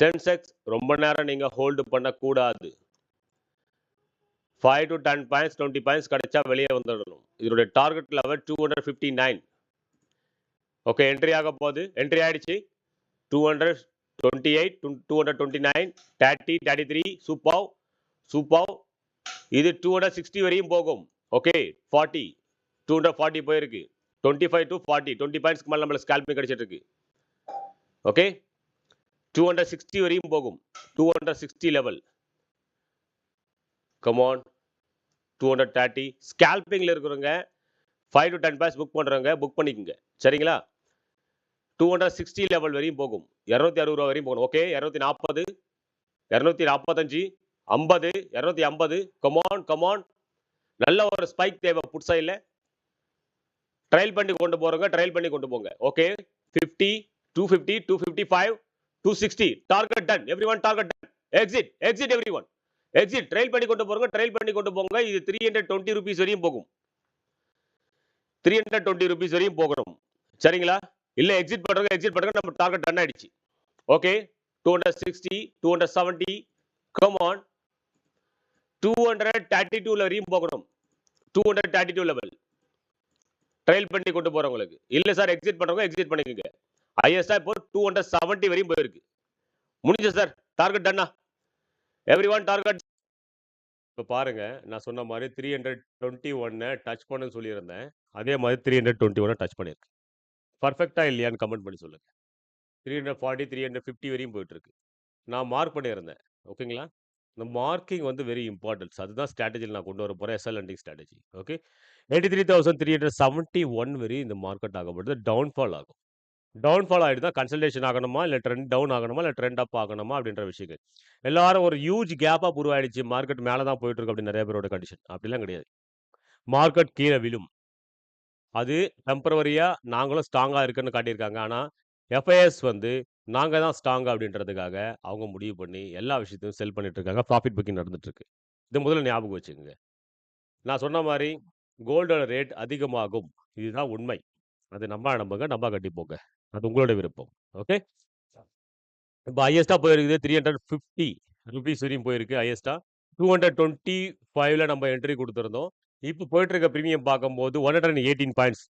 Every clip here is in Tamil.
சென்செக்ஸ் ரொம்ப நேரம் நீங்க ஹோல்டு பண்ணக்கூடாது. 5 to 10 பாயிண்ட்ஸ் 20 பாயிண்ட்ஸ் கிடைச்சா வெளியே வந்துடணும். இதனுடைய டார்கெட் லெவல் 259. ஓகே, என்ட்ரி ஆக போகுது. என்ட்ரி ஆயிடுச்சு. 228, 229, 30, 33, சூப்பர் சூப்பர். இது 260 வரையும் போகும். ஓகே, 40, 240 போயிருக்கு. 25 to 40, 20 பாயிண்ட்ஸ்க்கு மேல நம்மளுக்கு ஸ்கால்பிங் கிடைச்சிட்டு இருக்கு. ஓகே, 260 வரையும் போகும். 260 லெவல். Come on. 230. ஸ்கால்பிங்ல இருக்கிறவங்க 5 to 10 பாயிண்ட்ஸ் புக் பண்றவங்க புக் பண்ணிக்கோங்க. சரிங்களா? 260 லெவல் வரையும் போகும். 260 ரூபா வரையும் போகணும். ஓகே, 240, 245, 50, 250. Come on come on. நல்ல ஒரு ஸ்பைக் தேவை புட் சைட்ல. ட்ரையல் பண்ணி கொண்டு போறவங்க ட்ரையல் பண்ணி கொண்டு போங்க. Okay, 50, 250, 255, 260. Target ton. Everyone target ton. Exit exit everyone. Exit. Trial பண்ணி கொண்டு போறவங்க ட்ரையல் பண்ணி கொண்டு போங்க. இது 320 ரூபீஸ் வரையும் போகும். 320 ரூபீஸ் வரையும் போகணும். சரிங்களா? இல்ல எக்ஸிட் பண்றவங்க எக்ஸிட் பண்றவங்க நம்ம டார்கெட் டன் ஆயிடுச்சு. ஓகே, 260, 270. Come on. 232 வரையும் போகணும். 232 லெவல். ட்ரையல் பண்ணி கொண்டு போறவங்களுக்கு. இல்ல சார் எக்ஸிட் பண்றவங்க எக்ஸிட் பண்ணிக்கோங்க. ஹையஸ்டா இப்போ 270 வரையும் போயிருக்கு. முடிஞ்சு சார். டார்கெட் டன்னா. Everyone target. இப்போ பாருங்க, நான் சொன்ன மாதிரி 321 டச் பண்ணு சொல்லியிருந்தேன். அதே மாதிரி 321 டச் பண்ணிருக்கு. பர்ஃபெக்டா இல்லையான்னு கமெண்ட் பண்ணி சொல்லுங்க. 340, 350 வரையும் போயிட்டு இருக்கு. நான் மார்க் பண்ணியிருந்தேன். ஓகேங்களா? இந்த மார்க்கிங் வந்து வெரி இம்பார்ட்டன்ஸ். அதுதான் ஸ்ட்ராட்டஜியில் நான் கொண்டு வர போறேன். SL landing strategy. ஓகே, 83,371 வரை இந்த மார்க்கெட் ஆகப்படுது. டவுன்ஃபால் ஆகும். டவுன்ஃபால் ஆகிடுதா கன்சல்டேஷன் ஆகணுமா, இல்லை ட்ரெண்ட் டவுன் ஆகணுமா, இல்லை ட்ரெண்ட் அப் ஆகணுமா அப்படின்ற விஷயங்கள். எல்லாரும் ஒரு ஹியூஜ் கேப்பாக உருவாயிடுச்சு. மார்க்கெட் மேலே தான் போயிட்டு இருக்கு அப்படின்னு நிறைய பேரோட கண்டிஷன். அப்படிலாம் கிடையாது. மார்க்கெட் கீழே விழும். அது டெம்பரவரியா நாங்களும் ஸ்ட்ராங்கா இருக்குன்னு காட்டியிருக்காங்க. ஆனால் எஃப்ஐஎஸ் வந்து நாங்கள் தான் ஸ்ட்ராங் அப்படின்றதுக்காக அவங்க முடிவு பண்ணி எல்லா விஷயத்தையும் செல் பண்ணிட்டு இருக்காங்க. ப்ராஃபிட் புக்கிங் நடந்துட்டு இருக்கு. இது முதல்ல ஞாபகம் வச்சுக்கோங்க. நான் சொன்ன மாதிரி கோல்டோட ரேட் அதிகமாகும். இதுதான் உண்மை. அது நம்புங்க, நம்ப கட்டி போங்க. அது உங்களோட விருப்பம். ஓகே, இப்போ ஹையஸ்டா போயிருக்குது 350 ருபீஸ் வரையும் போயிருக்கு ஹையஸ்டா. 225ல நம்ம என்ட்ரி கொடுத்துருந்தோம். இப்போ போயிட்டு இருக்க பிரீமியம் பார்க்கும்போது 118 பாயிண்ட்ஸ்,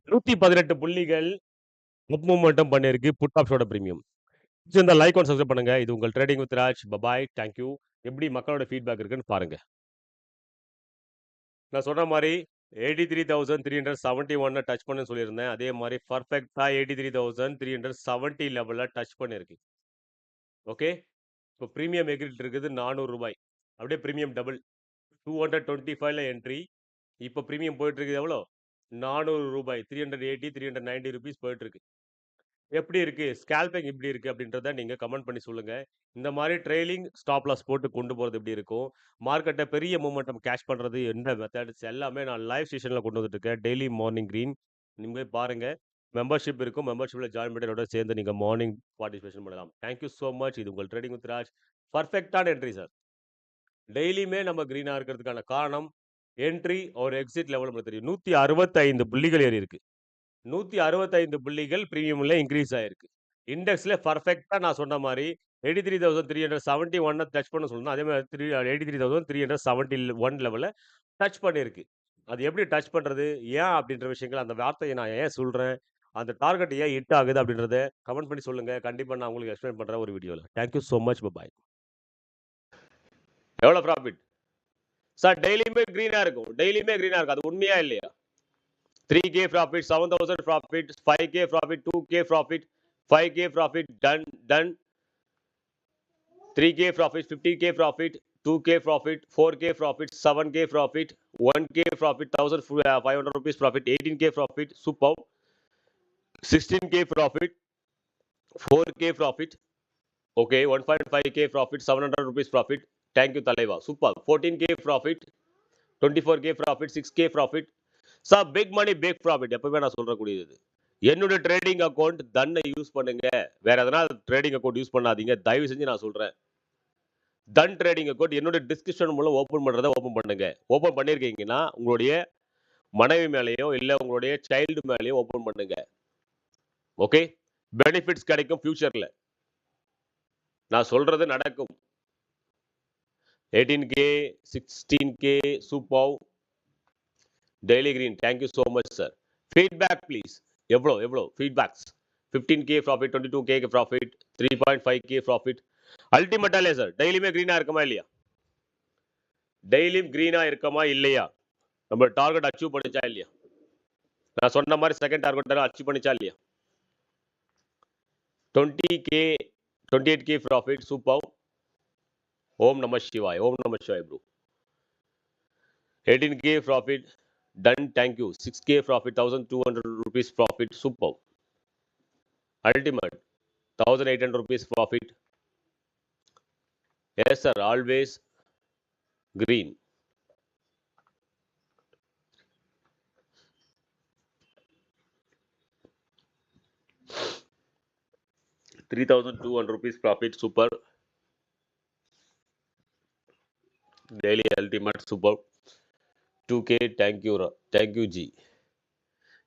118 புள்ளிகள் அப் மூமெண்டம் பண்ணியிருக்கு புட் ஆப்ஷோட பிரீமியம். இந்த லைக் ஒன் சப்ஸ்கிரைப் பண்ணுங்க. இது உங்கள் trading with Raj. Bye bye, thank you. எப்படி மக்களோட ஃபீட்பேக் இருக்குன்னு பாருங்க. நான் சொன்ன மாதிரி 83,371 டச் பண்ணு சொல்லியிருந்தேன். அதே மாதிரி பர்ஃபெக்டா 83,370 லெவலில் டச் பண்ணிருக்கு. ஓகே, இப்போ ப்ரீமியம் எக்ரிட் இருக்குது 400 ரூபாய். அப்படியே ப்ரீமியம் டபுள் 225ல என்ட்ரி. இப்போ ப்ரீமியம் போயிட்டு இருக்குது எவ்வளோ? 400 ரூபாய். 380, 390 ருபீஸ் போயிட்டு இருக்கு. எப்படி இருக்கு ஸ்கேல்பிங் எப்படி இருக்கு அப்படின்றத நீங்க கமெண்ட் பண்ணி சொல்லுங்க. இந்த மாதிரி ட்ரெயிலிங் ஸ்டாப் லாஸ் போட்டு கொண்டு போறது எப்படி இருக்கும், மார்க்கெட்டை பெரிய மூமெண்டம் கேஷ் பண்றது எந்த மெத்தட்ஸ் எல்லாமே நான் லைவ் செஷன்ல கொண்டு வந்துட்டு இருக்கேன். டெய்லி மார்னிங் கிரீன் நீங்க பாருங்க. மெம்பர்ஷிப் இருக்கும். மெம்பர்ஷிப்ல ஜாயின் பண்ணி என்னோட சேர்ந்து நீங்க மார்னிங் பார்ட்டிசிபேஷன் பண்ணலாம். Thank you so much. இது உங்கள் ட்ரேடிங் வித் ராஜ். பர்ஃபெக்டான என்ட்ரி சார். டெய்லியுமே நம்ம கிரீனா இருக்கிறதுக்கான காரணம் என்ட்ரி ஒரு எக்ஸிட் லெவல் நமக்கு தெரியும். 165 புள்ளிகள் ஏறி இருக்கு. 165 புள்ளிகள் பிரீமியம்ல இன்க்ரீஸ் ஆயிருக்கு. இண்டெக்ஸ்ல பர்ஃபெக்டா நான் சொன்ன மாதிரி 83,371 டச் பண்ண சொல்லணும். அதே மாதிரி 83,371 லெவலில் டச் பண்ணியிருக்கு. அது எப்படி டச் பண்றது, ஏன் அப்படின்ற விஷயங்கள், அந்த வார்த்தையை நான் ஏன் சொல்றேன், அந்த டார்கெட் ஏன் ஹிட் ஆகுது அப்படின்றத கமெண்ட் பண்ணி சொல்லுங்க. கண்டிப்பா நான் உங்களுக்கு எக்ஸ்பிளைன் பண்றேன் ஒரு வீடியோல. Thank you so much. பாய். எவ்வளவு ப்ராஃபிட் சார்? டெய்லியுமே கிரீனா இருக்கும். டெய்லியுமே கிரீனா இருக்கும். அது உண்மையா இல்லையா? 3K profit, 7,000 profit, 5K profit, 2K profit, 5K profit, done. 3K profit, 50K profit, 2K profit, 4K profit, 7K profit, 1K profit, 1,500 rupees profit, 18K profit, super. 16K profit, 4K profit, okay, 1.5K profit, 700 rupees profit. Thank you, Talaiva. Super. 14K profit, 24K profit, 6K profit. Sir big money big profit எப்பவுமே நான் சொல்றக்கூடியது. என்னுடைய ட்ரேடிங் அக்கௌண்ட் தன்னை யூஸ் பண்ணுங்க. வேற எதனா ட்ரேடிங் அக்கௌண்ட் யூஸ் பண்ணாதீங்க தயவு செஞ்சு. நான் சொல்றேன், தன் ட்ரேடிங் அக்கௌண்ட் என்னுடைய டிஸ்கிரிப்ஷன் மூலம் ஓப்பன் பண்றதை ஓப்பன் பண்ணுங்க. ஓப்பன் பண்ணிருக்கீங்கன்னா உங்களுடைய மனைவி மேலேயோ இல்ல உங்களுடைய சைல்டு மேலேயோ ஓப்பன் பண்ணுங்க. ஓகே, பெனிஃபிட்ஸ் கிடைக்கும் ஃபியூச்சர்ல. நான் சொல்றது நடக்கும். 18K, 16K, super. Daily green, thank you so much sir. Feedback please. எவ்வளோ feedbacks? 15K profit, 22K profit, 3.5K profit. அல்டிமேட்டா இல்லையா சார்? டெய்லியுமே கிரீனா இருக்குமா இல்லையா? டெய்லியும் கிரீனா இருக்கமா இல்லையா? நம்ம டார்கெட் அச்சீவ் பண்ணிச்சா இல்லையா? நான் சொன்ன மாதிரி செகண்ட் டார்கெட் அச்சீவ் பண்ணிச்சா இல்லையா? 20K, 28K profit, super. ஓம் நம சிவாய், ஓம் நம சிவாய் bro. 18K profit, done, thank you. 6K profit, 1200 rupees profit, super. Ultimate, 1800 rupees profit. Yes sir, always green. ₹3,200 profit, super. Daily ultimate, super. 2K, thank you G.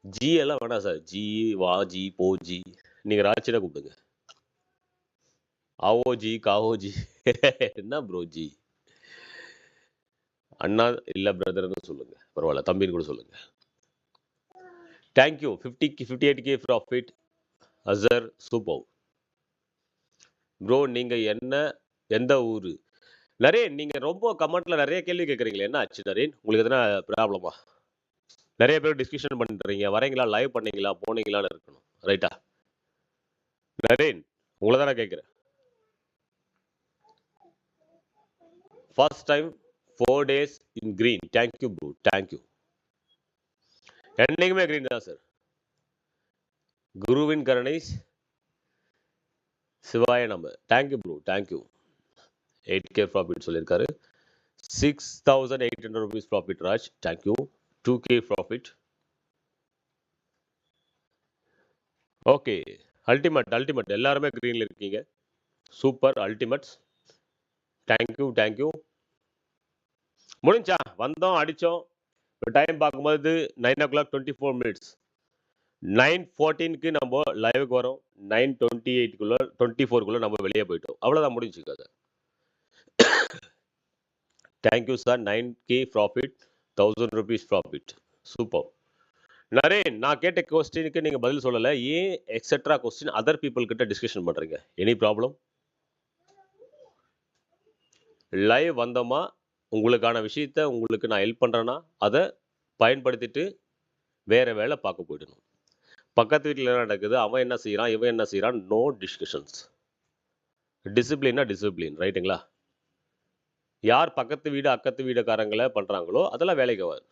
G எல்லாம் வேணாம் சார். ஜி வா, ஜி போ, ஜி நீங்க ராச்சினா கூப்பிடுங்க. ஆவோ ஜி, காவோ ஜி. என்ன ப்ரோ ஜி? அண்ணா இல்ல பிரதர்னு சொல்லுங்க, பரவாயில்ல, தம்பின்னு கூட சொல்லுங்க. தேங்க்யூ. 58K ப்ராஃபிட், அசர், சூப்பர் ப்ரோ. நீங்க எந்த ஊரு? நரேன், நீங்க ரொம்ப கமெண்ட்ல நிறைய கேள்வி கேட்குறீங்களே, என்ன ஆச்சு நரேன்? உங்களுக்கு எதனா ப்ராப்ளமா? நிறைய பேர் டிஸ்கஷன் பண்ணுறீங்க, வரீங்களா, லைவ் பண்ணீங்களா, போனீங்களான்னு இருக்கணும், ரைட்டா? நரேன், உங்களை தான் நான் கேட்குறேன். ஃபர்ஸ்ட் டைம் 4 days இன் கிரீன், தேங்க்யூ ப்ரோ, தேங்க்யூ. என்னைக்குமே கிரீன் தான் சார். குருவின் கருணை சிவாய நம்ம, thank you bro, thank you. 8K profit சொல்லியிருக்காரு. 6,800 rupees profit Raj, thank you. 2K profit. Okay, ultimate எல்லாருமே கிரீன்ல இருக்கீங்க, சூப்பர், அல்டிமேட்ஸ், தேங்க்யூ. முடிஞ்சா வந்தோம், அடிச்சோம். டைம் பார்க்கும்போது 9:24 9:14க்கு நம்ம லைவுக்கு வரோம். 9:28க்குள்ள 24க்குள்ள நம்ம வெளியே போயிட்டோம். அவ்வளோதான், முடிஞ்சு கதை. Thank you sir. 9K profit, 1000 rupees profit, super. Naren, நான் கேட்ட கொஸ்டினுக்கு நீங்க பதில் சொல்லல. ஏன் எக்ஸெட்ரா கொஸ்டின் அதர் பீப்புள் கிட்ட டிஸ்கஷன் பண்றீங்க? Any problem? லைவ் வந்தோமா, உங்களுக்கான விஷயத்த உங்களுக்கு நான் ஹெல்ப் பண்றேன்னா அதை பயன்படுத்திட்டு வேற வேலை பார்க்க போயிடணும். பக்கத்து வீட்டில் என்ன நடக்குது, அவன் என்ன செய்யறான், இவன் என்ன செய்யறான், நோ டிஸ்கஷன்ஸ். டிசிப்ளினா டிசிப்ளின், ரைட்டுங்களா? யார் பக்கத்து வீடு அக்கத்து வீடுக்காரங்களை பண்றாங்களோ அதெல்லாம் வேலைக்கு ஆகாது.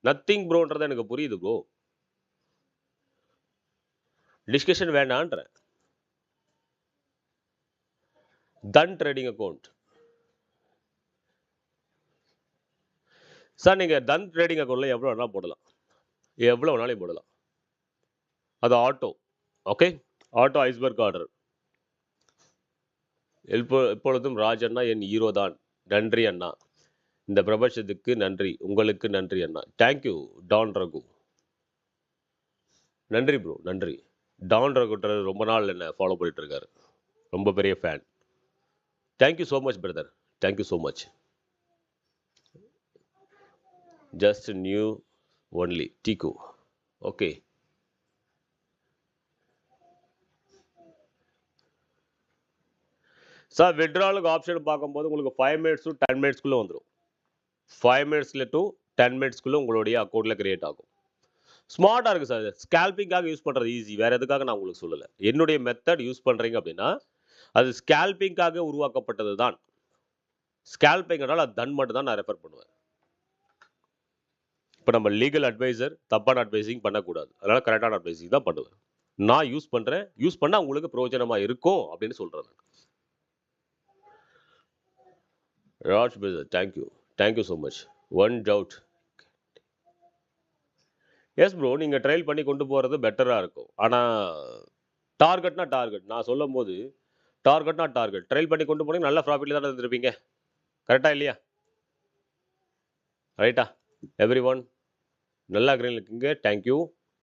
நத்திங் ப்ரோன்றது எனக்கு புரியுது ப்ரோ. டிஸ்கஷன் வேண்டான்ற. தன் ட்ரேடிங் அக்கௌண்ட் சார், நீங்க தன் ட்ரேடிங் அக்கௌண்ட்ல எவ்வளோ வேணாலும் போடலாம், எவ்வளோ வேணாலும் போடலாம். அது auto, okay, auto iceberg order. எப்பொழுதும் ராஜ் அண்ணா என் ஹீரோ தான். நன்றி அண்ணா, இந்த பிரபஞ்சத்துக்கு நன்றி, உங்களுக்கு நன்றி அண்ணா. தேங்க்யூ டான் ரகு, நன்றி ப்ரோ, நன்றி. டான் ரகுட்டர் ரொம்ப நாள் என்ன ஃபாலோ பண்ணிட்டு இருக்காரு, ரொம்ப பெரிய fan. Thank you so much brother, thank you so much. Just new only டிகு, ஓகே. சார், விட்ராலுக்கு ஆப்ஷன் பார்க்கும்போது உங்களுக்கு 5 minutes to 10 minutesக்குள்ளே வந்துடும். 5 minutesல to 10 minutesக்குள்ளே உங்களுடைய அக்கௌண்ட்டில் கிரியேட் ஆகும். ஸ்மார்ட்டாக இருக்குது சார். ஸ்கேல்பிங்காக யூஸ் பண்ணுறது ஈஸி, வேறு எதுக்காக நான் உங்களுக்கு சொல்லலை. என்னுடைய மெத்தட் யூஸ் பண்ணுறீங்க அப்படின்னா அது ஸ்கேல்பிங்காக உருவாக்கப்பட்டது தான். ஸ்கேல்பிங்னால அது தன் மட்டும் தான் நான் ரெஃபர் பண்ணுவேன். இப்போ நம்ம லீகல் அட்வைசர் தப்பான அட்வைசிங் பண்ணக்கூடாது, அதனால கரெக்டான அட்வைசிங் தான் பண்ணுவேன். நான் யூஸ் பண்ணுறேன், யூஸ் பண்ணால் உங்களுக்கு பிரயோஜனமாக இருக்கும் அப்படின்னு சொல்கிறேன். Raj brother, thank you so much. One doubt. Yes bro, நீங்கள் ட்ரையல் பண்ணி கொண்டு போகிறது பெட்டராக இருக்கும். ஆனால் டார்கெட்னா டார்கெட், நான் சொல்லும் போது டார்கெட்னா டார்கெட். ட்ரையல் பண்ணி கொண்டு போனீங்க, நல்ல ப்ராஃபிட்டில் தானே இருந்திருப்பீங்க, கரெக்டாக இல்லையா? ரைட்டா? எவ்ரி ஒன் நல்லா கிரீன் இருக்குங்க, தேங்க்யூ.